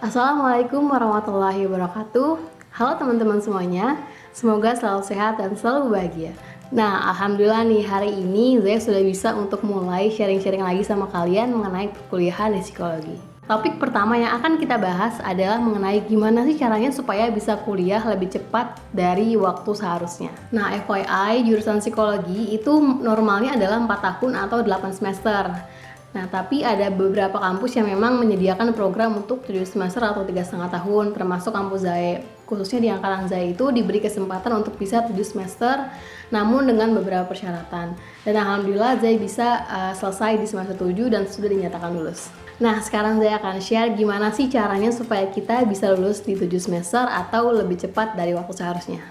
Assalamualaikum warahmatullahi wabarakatuh. Halo teman-teman semuanya, semoga selalu sehat dan selalu bahagia. Nah, alhamdulillah nih hari ini saya sudah bisa untuk mulai sharing-sharing lagi sama kalian mengenai perkuliahan di psikologi. Topik pertama yang akan kita bahas adalah mengenai gimana sih caranya supaya bisa kuliah lebih cepat dari waktu seharusnya. Nah, FYI, jurusan psikologi itu normalnya adalah 4 tahun atau 8 semester. Nah, tapi ada beberapa kampus yang memang menyediakan program untuk 7 semester atau 3,5 tahun, termasuk kampus ZAE. Khususnya di angkatan ZAE itu diberi kesempatan untuk bisa 7 semester, namun dengan beberapa persyaratan. Dan alhamdulillah ZAE bisa selesai di semester 7 dan sudah dinyatakan lulus. Nah, sekarang saya akan share gimana sih caranya supaya kita bisa lulus di 7 semester atau lebih cepat dari waktu seharusnya.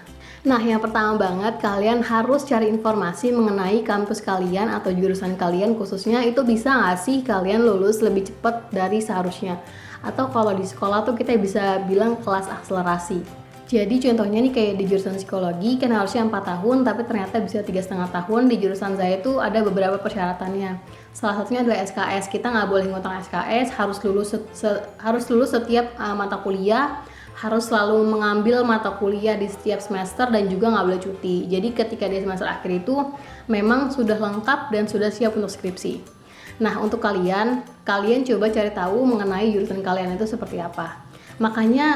Nah, yang pertama banget, kalian harus cari informasi mengenai kampus kalian atau jurusan kalian khususnya itu bisa nggak sih kalian lulus lebih cepat dari seharusnya. Atau kalau di sekolah tuh kita bisa bilang kelas akselerasi. Jadi contohnya nih kayak di jurusan psikologi kan harusnya 4 tahun tapi ternyata bisa 3,5 tahun. Di jurusan saya itu ada beberapa persyaratannya. Salah satunya adalah SKS. Kita nggak boleh ngutang SKS, harus lulus setiap mata kuliah, harus selalu mengambil mata kuliah di setiap semester dan juga nggak boleh cuti. Jadi ketika di semester akhir itu memang sudah lengkap dan sudah siap untuk skripsi. Nah, untuk kalian coba cari tahu mengenai jurusan kalian itu seperti apa. Makanya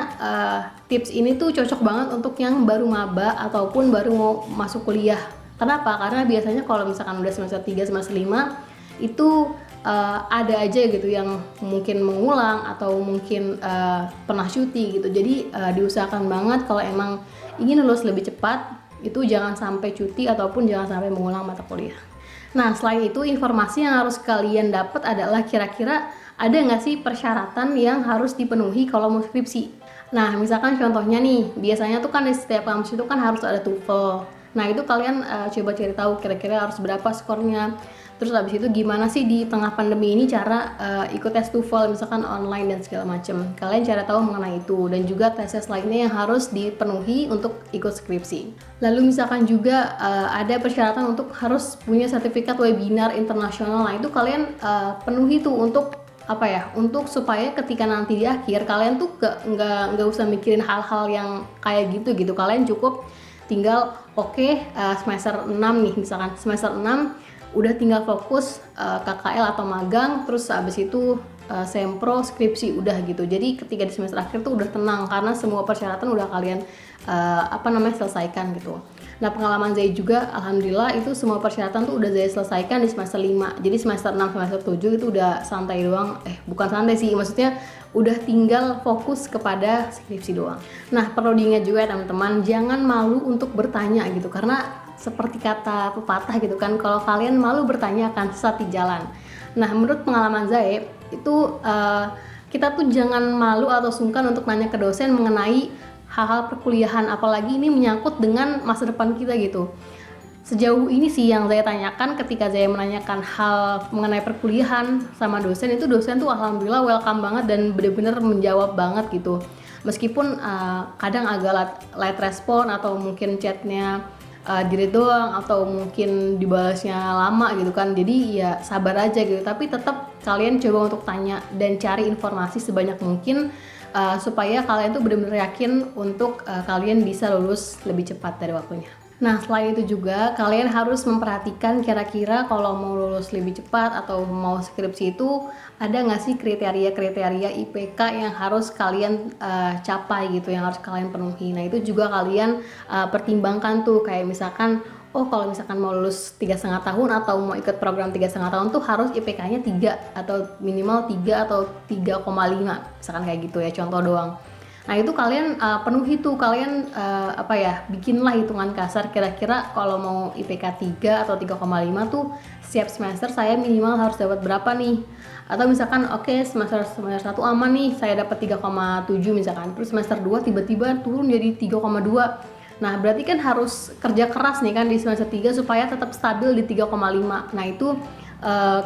tips ini tuh cocok banget untuk yang baru maba ataupun baru mau masuk kuliah. Kenapa? Karena biasanya kalau misalkan udah semester 3, semester 5 itu ada aja gitu yang mungkin mengulang atau mungkin pernah cuti gitu. Jadi diusahakan banget kalau emang ingin lulus lebih cepat itu jangan sampai cuti ataupun jangan sampai mengulang mata kuliah. Nah, selain itu informasi yang harus kalian dapat adalah kira-kira ada nggak sih persyaratan yang harus dipenuhi kalau mau skripsi. Nah, misalkan contohnya nih, biasanya tuh kan di setiap kampus itu kan harus ada TOEFL. Nah, itu kalian coba cari tahu kira-kira harus berapa skornya. Terus abis itu gimana sih di tengah pandemi ini cara ikut tes TOEFL misalkan online dan segala macam. Kalian cari tahu mengenai itu dan juga tes lainnya yang harus dipenuhi untuk ikut skripsi. Lalu misalkan juga ada persyaratan untuk harus punya sertifikat webinar internasional. Nah, itu kalian penuhi tuh untuk apa ya? Untuk supaya ketika nanti di akhir kalian tuh nggak usah mikirin hal-hal yang kayak gitu. Kalian cukup tinggal semester 6 nih, misalkan semester 6 udah tinggal fokus KKL atau magang, terus abis itu sempro, skripsi, udah gitu. Jadi ketika di semester akhir tuh udah tenang karena semua persyaratan udah kalian selesaikan gitu. Nah, pengalaman Zai juga alhamdulillah itu semua persyaratan tuh udah Zai selesaikan di semester 5. Jadi semester 6, semester 7 itu udah santai doang. Bukan santai sih, maksudnya udah tinggal fokus kepada skripsi doang. Nah, perlu diingat juga ya teman-teman, jangan malu untuk bertanya gitu, karena seperti kata pepatah gitu kan, kalau kalian malu bertanya akan sesat di jalan. Nah, menurut pengalaman Zai itu kita tuh jangan malu atau sungkan untuk nanya ke dosen mengenai hal-hal perkuliahan, apalagi ini menyangkut dengan masa depan kita gitu. Sejauh ini sih yang saya tanyakan ketika saya menanyakan hal mengenai perkuliahan sama dosen, itu dosen tuh alhamdulillah welcome banget dan benar-benar menjawab banget gitu. Meskipun kadang agak late respon atau mungkin chatnya delete doang atau mungkin dibalasnya lama gitu kan. Jadi ya sabar aja gitu, tapi tetap kalian coba untuk tanya dan cari informasi sebanyak mungkin supaya kalian tuh benar-benar yakin untuk kalian bisa lulus lebih cepat dari waktunya. Nah, selain itu juga kalian harus memperhatikan kira-kira kalau mau lulus lebih cepat atau mau skripsi itu ada nggak sih kriteria-kriteria IPK yang harus kalian capai gitu, yang harus kalian penuhi. Nah, itu juga kalian pertimbangkan tuh, kayak misalkan kalau misalkan mau lulus 3,5 tahun atau mau ikut program 3,5 tahun tuh harus IPK-nya 3 atau minimal 3 atau 3,5 misalkan kayak gitu ya, contoh doang. Nah, itu kalian penuhi tuh, kalian bikinlah hitungan kasar kira-kira kalau mau IPK 3 atau 3,5 tuh setiap semester saya minimal harus dapat berapa nih. Atau misalkan semester 1 aman nih, saya dapat 3,7 misalkan. Terus semester 2 tiba-tiba turun jadi 3,2. Nah, berarti kan harus kerja keras nih kan di semester 3 supaya tetap stabil di 3,5. Nah, itu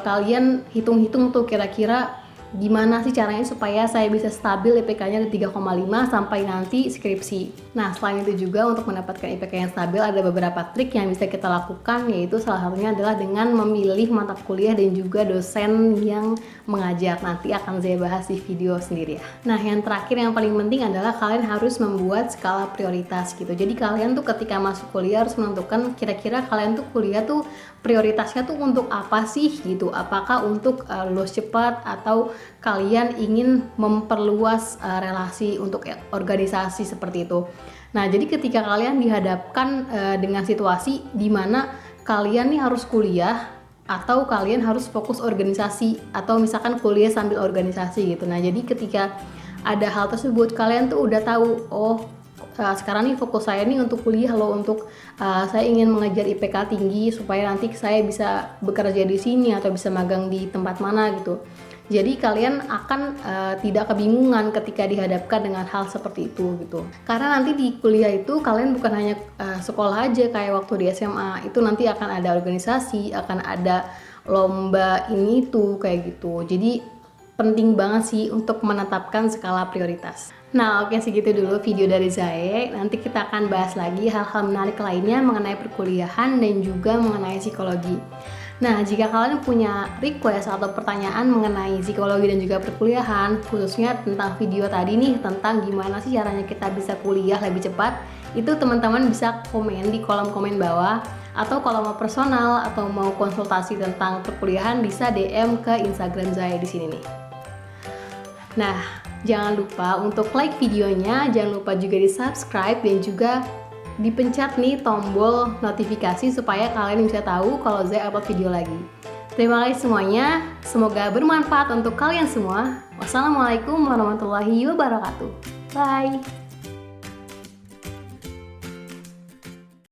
kalian hitung-hitung tuh kira-kira gimana sih caranya supaya saya bisa stabil IPK-nya di 3,5 sampai nanti skripsi. Nah, selain itu juga untuk mendapatkan IPK yang stabil ada beberapa trik yang bisa kita lakukan, yaitu salah satunya adalah dengan memilih mata kuliah dan juga dosen yang mengajar. Nanti akan saya bahas di video sendiri ya. Nah, yang terakhir yang paling penting adalah kalian harus membuat skala prioritas gitu. Jadi kalian tuh ketika masuk kuliah harus menentukan kira-kira kalian tuh kuliah tuh prioritasnya tuh untuk apa sih gitu. Apakah untuk lulus cepat atau kalian ingin memperluas relasi untuk organisasi seperti itu. Nah, jadi ketika kalian dihadapkan dengan situasi di mana kalian nih harus kuliah atau kalian harus fokus organisasi atau misalkan kuliah sambil organisasi gitu. Nah, jadi ketika ada hal tersebut kalian tuh udah tahu, oh sekarang nih fokus saya nih untuk kuliah loh, untuk saya ingin mengejar IPK tinggi supaya nanti saya bisa bekerja di sini atau bisa magang di tempat mana gitu. Jadi kalian akan tidak kebingungan ketika dihadapkan dengan hal seperti itu gitu. Karena nanti di kuliah itu kalian bukan hanya sekolah aja kayak waktu di SMA, itu nanti akan ada organisasi, akan ada lomba ini tuh kayak gitu. Jadi penting banget sih untuk menetapkan skala prioritas. Nah, oke, segitu dulu video dari Zae. Nanti kita akan bahas lagi hal-hal menarik lainnya mengenai perkuliahan dan juga mengenai psikologi. Nah, jika kalian punya request atau pertanyaan mengenai psikologi dan juga perkuliahan, khususnya tentang video tadi nih, tentang gimana sih caranya kita bisa kuliah lebih cepat, itu teman-teman bisa komen di kolom komen bawah, atau kalau mau personal atau mau konsultasi tentang perkuliahan bisa DM ke Instagram Zae di sini nih. Nah, jangan lupa untuk like videonya, jangan lupa juga di subscribe dan juga dipencet nih tombol notifikasi supaya kalian bisa tahu kalau Zae upload video lagi. Terima kasih semuanya, semoga bermanfaat untuk kalian semua. Wassalamualaikum warahmatullahi wabarakatuh. Bye.